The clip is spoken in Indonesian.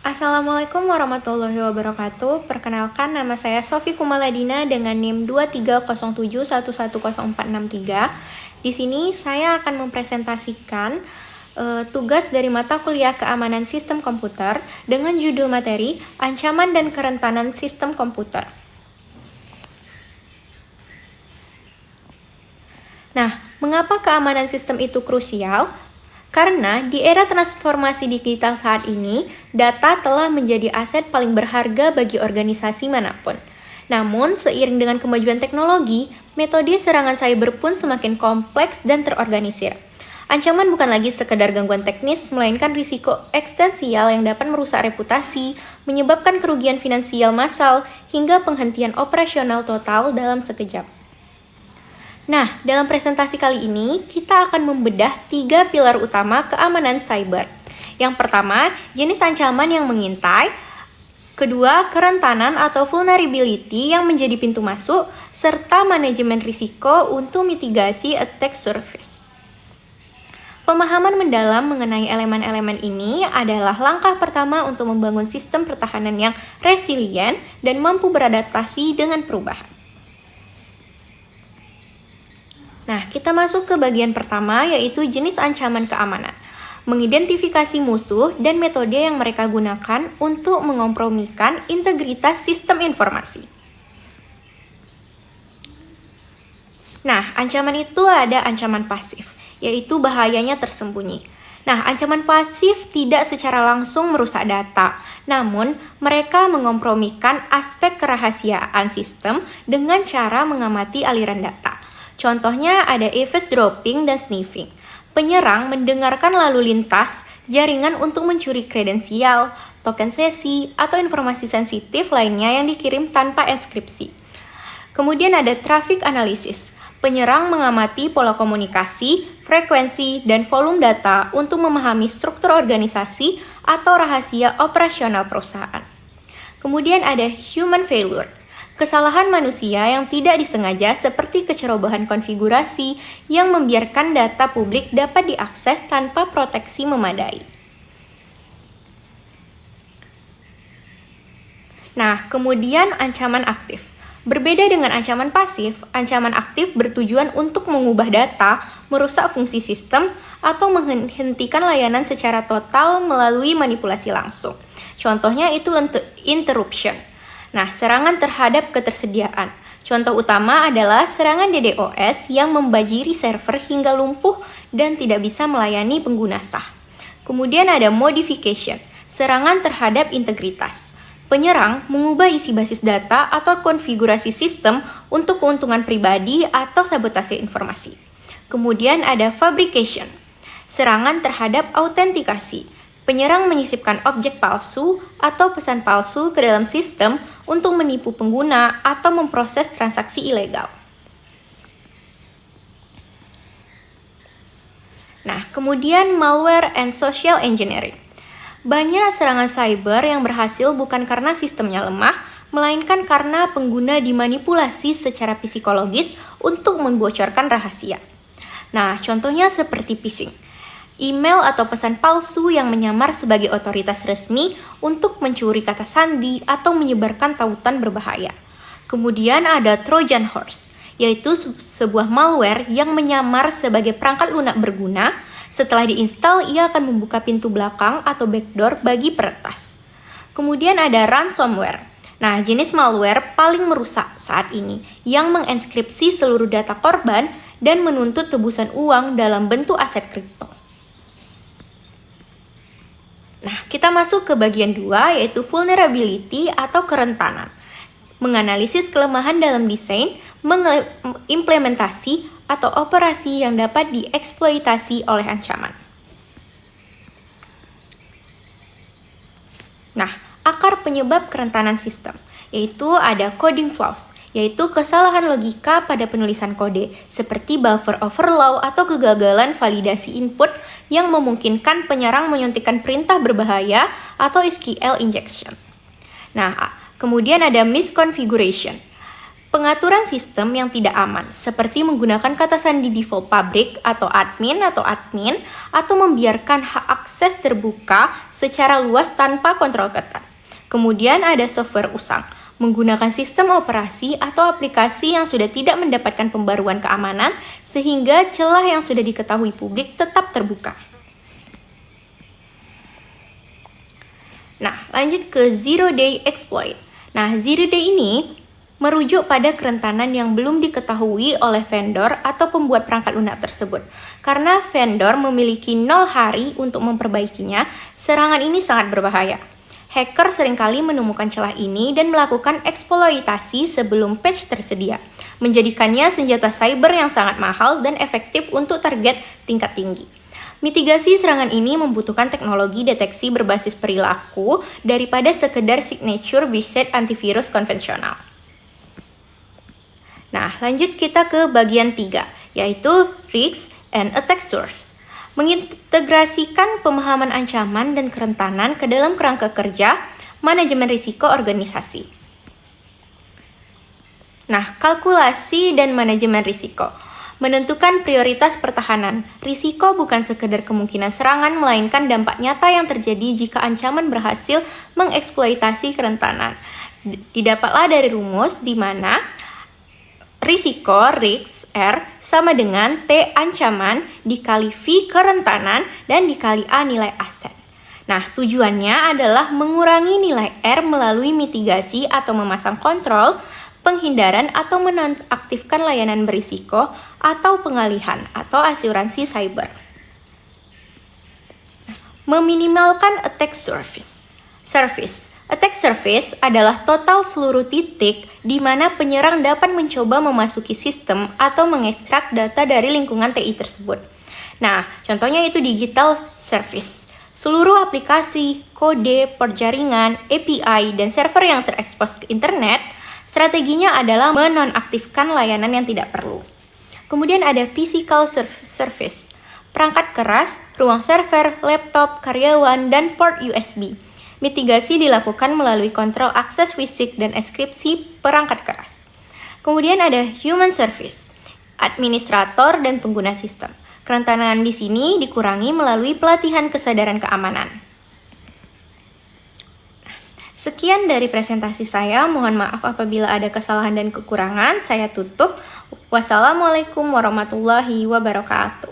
Assalamualaikum warahmatullahi wabarakatuh. Perkenalkan, nama saya Sofi Kumaladina dengan NIM 230711043. Di sini saya akan mempresentasikan tugas dari mata kuliah Keamanan Sistem Komputer dengan judul materi Ancaman dan Kerentanan Sistem Komputer. Nah, mengapa keamanan sistem itu krusial? Karena di era transformasi digital saat ini, data telah menjadi aset paling berharga bagi organisasi manapun. Namun, seiring dengan kemajuan teknologi, metode serangan cyber pun semakin kompleks dan terorganisir. Ancaman bukan lagi sekedar gangguan teknis, melainkan risiko eksistensial yang dapat merusak reputasi, menyebabkan kerugian finansial massal, hingga penghentian operasional total dalam sekejap. Nah, dalam presentasi kali ini, kita akan membedah 3 pilar utama keamanan cyber. Yang pertama, jenis ancaman yang mengintai. Kedua, kerentanan atau vulnerability yang menjadi pintu masuk, serta manajemen risiko untuk mitigasi attack surface. Pemahaman mendalam mengenai elemen-elemen ini adalah langkah pertama untuk membangun sistem pertahanan yang resilient dan mampu beradaptasi dengan perubahan. Nah, kita masuk ke bagian pertama, yaitu jenis ancaman keamanan. Mengidentifikasi musuh dan metode yang mereka gunakan untuk mengompromikan integritas sistem informasi. Nah, ancaman itu ada ancaman pasif, yaitu bahayanya tersembunyi. Nah, ancaman pasif tidak secara langsung merusak data, namun mereka mengompromikan aspek kerahasiaan sistem dengan cara mengamati aliran data. Contohnya ada eavesdropping dan sniffing. Penyerang mendengarkan lalu lintas jaringan untuk mencuri kredensial, token sesi, atau informasi sensitif lainnya yang dikirim tanpa enskripsi. Kemudian ada traffic analysis. Penyerang mengamati pola komunikasi, frekuensi, dan volume data untuk memahami struktur organisasi atau rahasia operasional perusahaan. Kemudian ada human failure. Kesalahan manusia yang tidak disengaja seperti kecerobohan konfigurasi yang membiarkan data publik dapat diakses tanpa proteksi memadai. Nah, kemudian ancaman aktif. Berbeda dengan ancaman pasif, ancaman aktif bertujuan untuk mengubah data, merusak fungsi sistem, atau menghentikan layanan secara total melalui manipulasi langsung. Contohnya itu interruption. Nah, serangan terhadap ketersediaan. Contoh utama adalah serangan DDoS yang membajiri server hingga lumpuh dan tidak bisa melayani pengguna sah. Kemudian ada modification, serangan terhadap integritas. Penyerang mengubah isi basis data atau konfigurasi sistem untuk keuntungan pribadi atau sabotase informasi. Kemudian ada fabrication, serangan terhadap autentikasi. Penyerang menyisipkan objek palsu atau pesan palsu ke dalam sistem untuk menipu pengguna atau memproses transaksi ilegal. Nah, kemudian malware and social engineering. Banyak serangan cyber yang berhasil bukan karena sistemnya lemah, melainkan karena pengguna dimanipulasi secara psikologis untuk membocorkan rahasia. Nah, contohnya seperti phishing. Email atau pesan palsu yang menyamar sebagai otoritas resmi untuk mencuri kata sandi atau menyebarkan tautan berbahaya. Kemudian ada Trojan Horse, yaitu sebuah malware yang menyamar sebagai perangkat lunak berguna. Setelah diinstal, ia akan membuka pintu belakang atau backdoor bagi peretas. Kemudian ada ransomware. Nah, jenis malware paling merusak saat ini yang menginskripsi seluruh data korban dan menuntut tebusan uang dalam bentuk aset kripto. Nah, kita masuk ke bagian 2, yaitu vulnerability atau kerentanan. Menganalisis kelemahan dalam desain, implementasi, atau operasi yang dapat dieksploitasi oleh ancaman. Nah, akar penyebab kerentanan sistem, yaitu ada coding flaws, yaitu kesalahan logika pada penulisan kode, seperti buffer overflow atau kegagalan validasi input yang memungkinkan penyerang menyuntikkan perintah berbahaya atau SQL injection. Nah, kemudian ada misconfiguration. Pengaturan sistem yang tidak aman, seperti menggunakan kata sandi default pabrik atau admin, atau membiarkan hak akses terbuka secara luas tanpa kontrol ketat. Kemudian ada software usang, menggunakan sistem operasi atau aplikasi yang sudah tidak mendapatkan pembaruan keamanan, sehingga celah yang sudah diketahui publik tetap terbuka. Nah, lanjut ke zero day exploit. Nah, zero day ini merujuk pada kerentanan yang belum diketahui oleh vendor atau pembuat perangkat lunak tersebut. Karena vendor memiliki 0 hari untuk memperbaikinya, serangan ini sangat berbahaya. Hacker seringkali menemukan celah ini dan melakukan eksploitasi sebelum patch tersedia, menjadikannya senjata cyber yang sangat mahal dan efektif untuk target tingkat tinggi. Mitigasi serangan ini membutuhkan teknologi deteksi berbasis perilaku daripada sekedar signature-based antivirus konvensional. Nah, lanjut kita ke bagian 3, yaitu Risks and Attack Surface. Mengintegrasikan pemahaman ancaman dan kerentanan ke dalam kerangka kerja manajemen risiko organisasi. Nah, kalkulasi dan manajemen risiko. Menentukan prioritas pertahanan. Risiko bukan sekedar kemungkinan serangan, melainkan dampak nyata yang terjadi jika ancaman berhasil mengeksploitasi kerentanan. Didapatlah dari rumus di mana risiko risk R sama dengan T ancaman dikali V kerentanan dan dikali A nilai aset. Nah, tujuannya adalah mengurangi nilai R melalui mitigasi atau memasang kontrol, penghindaran atau menonaktifkan layanan berisiko atau pengalihan atau asuransi cyber. Meminimalkan attack surface. Attack surface adalah total seluruh titik di mana penyerang dapat mencoba memasuki sistem atau mengekstrak data dari lingkungan TI tersebut. Nah, contohnya itu digital service. Seluruh aplikasi, kode, port jaringan, API, dan server yang terekspos ke internet, strateginya adalah menonaktifkan layanan yang tidak perlu. Kemudian ada physical service, perangkat keras, ruang server, laptop, karyawan, dan port USB. Mitigasi dilakukan melalui kontrol akses fisik dan enkripsi perangkat keras. Kemudian ada human service, administrator dan pengguna sistem. Kerentanan di sini dikurangi melalui pelatihan kesadaran keamanan. Sekian dari presentasi saya, mohon maaf apabila ada kesalahan dan kekurangan. Saya tutup. Wassalamualaikum warahmatullahi wabarakatuh.